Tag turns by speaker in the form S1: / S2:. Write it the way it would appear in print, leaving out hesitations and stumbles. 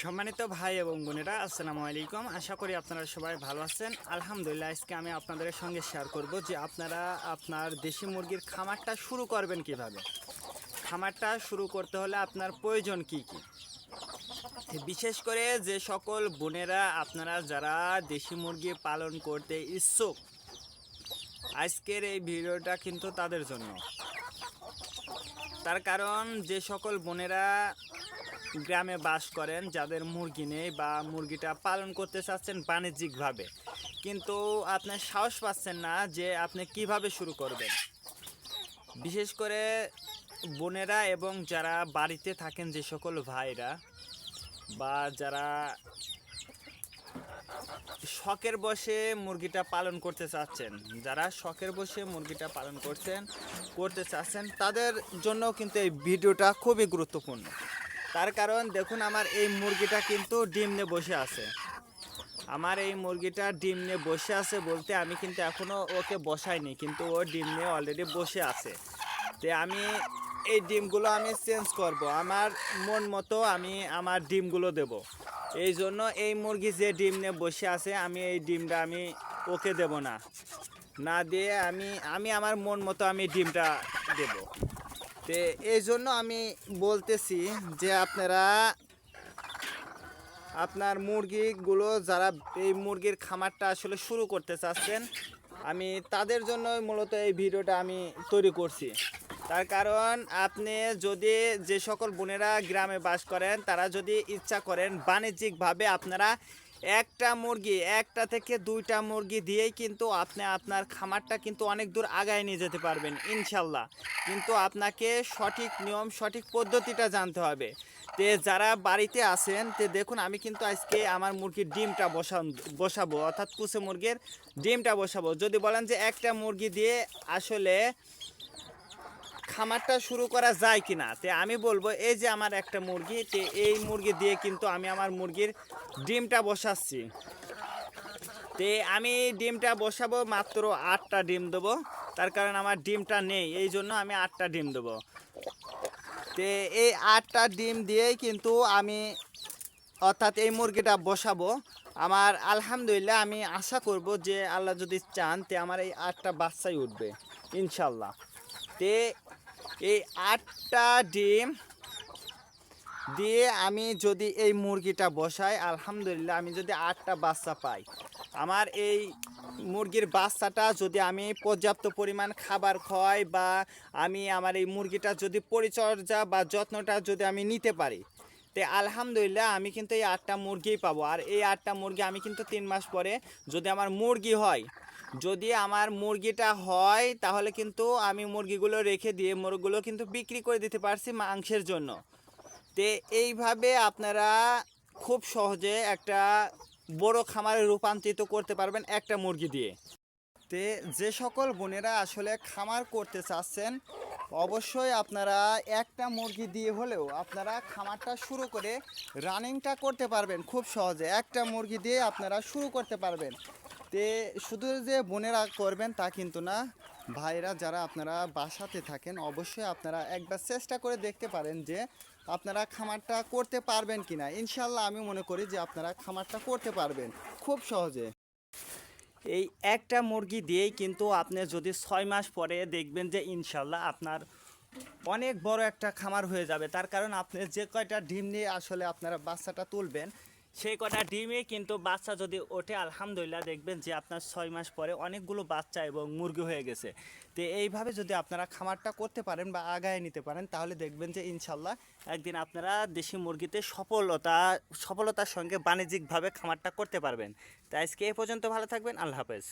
S1: সম্মানিত ভাই এবং বোনেরা, আসসালামু আলাইকুম। আশা করি আপনারা সবাই ভালো আছেন। আলহামদুলিল্লাহ। আজকে আমি আপনাদের সঙ্গে শেয়ার করব যে আপনারা আপনার দেশি মুরগির খামারটা শুরু করবেন কিভাবে। খামারটা শুরু করতে হলে আপনার প্রয়োজন কি কি। বিশেষ করে যে সকল বোনেরা আপনারা যারা দেশি মুরগি পালন করতে ইচ্ছুক, আজকের এই ভিডিওটা কিন্তু তাদের জন্য। তার কারণ যে সকল বোনেরা গ্রামে বাস করেন, যাদের মুরগি নেই বা মুরগিটা পালন করতে চাচ্ছেন বাণিজ্যিকভাবে, কিন্তু আপনার সাহস পাচ্ছেন না যে আপনি কিভাবে শুরু করবেন। বিশেষ করে বোনেরা এবং যারা বাড়িতে থাকেন, যে সকল ভাইরা বা যারা শখের বসে মুরগিটা পালন করতে চাচ্ছেন, যারা শখের বসে মুরগিটা পালন করতে চাচ্ছেন, তাদের জন্য কিন্তু এই ভিডিওটা খুবই গুরুত্বপূর্ণ। তার কারণ দেখুন, আমার এই মুরগিটা কিন্তু ডিম নিয়ে বসে আছে। আমার এই মুরগিটা ডিম নিয়ে বসে আছে বলতে আমি কিন্তু এখনও ওকে বসাইনি, কিন্তু ও ডিম নিয়ে অলরেডি বসে আছে। তো আমি এই ডিমগুলো আমি চেঞ্জ করব, আমার মন মতো আমি আমার ডিমগুলো দেব। এই জন্য এই মুরগি যে ডিম নিয়ে বসে আছে, আমি এই ডিমটা আমি ওকে দেব না দিয়ে আমি আমার মন মতো আমি ডিমটা দেব। তো এই জন্য আমি বলতেছি যে আপনারা আপনার মুরগিগুলো যারা এই মুরগির খামারটা আসলে শুরু করতে চাচ্ছেন, আমি তাদের জন্য মূলত এই ভিডিওটা আমি তৈরি করছি। তার কারণ আপনি যদি যে সকল বোনেরা গ্রামে বাস করেন, তারা যদি ইচ্ছা করেন বাণিজ্যিকভাবে আপনারা একটা থেকে দুইটা মুরগি দিয়েই কিন্তু আপনি আপনার খামারটা কিন্তু অনেক দূর আগায় নিয়ে যেতে পারবেন ইনশাল্লাহ। কিন্তু আপনাকে সঠিক নিয়ম, সঠিক পদ্ধতিটা জানতে হবে। তে যারা বাড়িতে আছেন, তে দেখুন আমি কিন্তু আজকে আমার মুরগির ডিমটা বসাবো, অর্থাৎ কুসে মুরগির ডিমটা বসাবো। যদি বলেন যে একটা মুরগি দিয়ে আসলে খামারটা শুরু করা যায় কিনা, তে আমি বলবো এই যে আমার একটা মুরগি, তে এই মুরগি দিয়ে কিন্তু আমি আমার মুরগির ডিমটা বসাচ্ছি। তে আমি ডিমটা বসাবো, মাত্র 8টা ডিম দেবো। তার কারণ আমার ডিমটা নেই, এই জন্য আমি 8টা ডিম দেবো। তে এই 8টা ডিম দিয়েই কিন্তু আমি অর্থাৎ এই মুরগিটা বসাবো। আমার আলহামদুলিল্লাহ আমি আশা করব যে আল্লাহ যদি চান, তে আমার এই 8টা বাচ্চাই উঠবে ইনশাল্লাহ। তে এই 8টা ডিম দিয়ে আমি যদি এই মুরগিটা বসাই, আলহামদুলিল্লাহ আমি যদি 8টা বাচ্চা পাই, আমার এই মুরগির বাচ্চাটা যদি আমি পর্যাপ্ত পরিমাণ খাবার খাওয়াই বা আমি আমার এই মুরগিটা যদি পরিচর্যা বা যত্নটা যদি আমি নিতে পারি, তে আলহামদুলিল্লাহ আমি কিন্তু এই 8টা মুরগিই পাবো। আর এই 8টা মুরগি আমি কিন্তু 3 মাস পরে যদি আমার মুরগি হয়, যদি আমার মুরগিটা হয়, তাহলে কিন্তু আমি মুরগিগুলো রেখে দিয়ে মুরগিগুলো কিন্তু বিক্রি করে দিতে পারছি মাংসের জন্য। তে এইভাবে আপনারা খুব সহজে একটা বড় খামারে রূপান্তরিত করতে পারবেন একটা মুরগি দিয়ে। তে যে সকল বোনেরা আসলে খামার করতে চাচ্ছেন, অবশ্যই আপনারা একটা মুরগি দিয়ে হলেও আপনারা খামারটা শুরু করে রানিংটা করতে পারবেন খুব সহজে। একটা মুরগি দিয়ে আপনারা শুরু করতে পারবেন। তে শুধু যে বোনেরা করবেন তা কিন্তু না, ভাইরা যারা আপনারা বাসাতে থাকেন, অবশ্যই আপনারা একবার চেষ্টা করে দেখতে পারেন যে আপনারা খামারটা করতে পারবেন কিনা। ইনশাল্লাহ আমি মনে করি যে আপনারা খামারটা করতে পারবেন খুব সহজে। এই একটা মুরগি দিয়েই কিন্তু আপনি যদি 6 মাস পরে দেখবেন যে ইনশাল্লাহ আপনার অনেক বড় একটা খামার হয়ে যাবে। তার কারণ আপনি যে কয়টা ডিম নিয়ে আসলে আপনারা বাচ্চাটা তুলবেন, সেই কটা ডিমে কিন্তু বাচ্চা যদি ওঠে, আলহামদুলিল্লাহ দেখবেন যে আপনার 6 মাস পরে অনেকগুলো বাচ্চা এবং মুরগি হয়ে গেছে। তো এইভাবে যদি আপনারা খামারটা করতে পারেন বা আগায় নিতে পারেন, তাহলে দেখবেন যে ইনশাল্লাহ একদিন আপনারা দেশি মুরগিতে সফলতার সঙ্গে বাণিজ্যিকভাবে খামারটা করতে পারবেন। তাই আজকে এ পর্যন্ত, ভালো থাকবেন, আল্লাহ হাফেজ।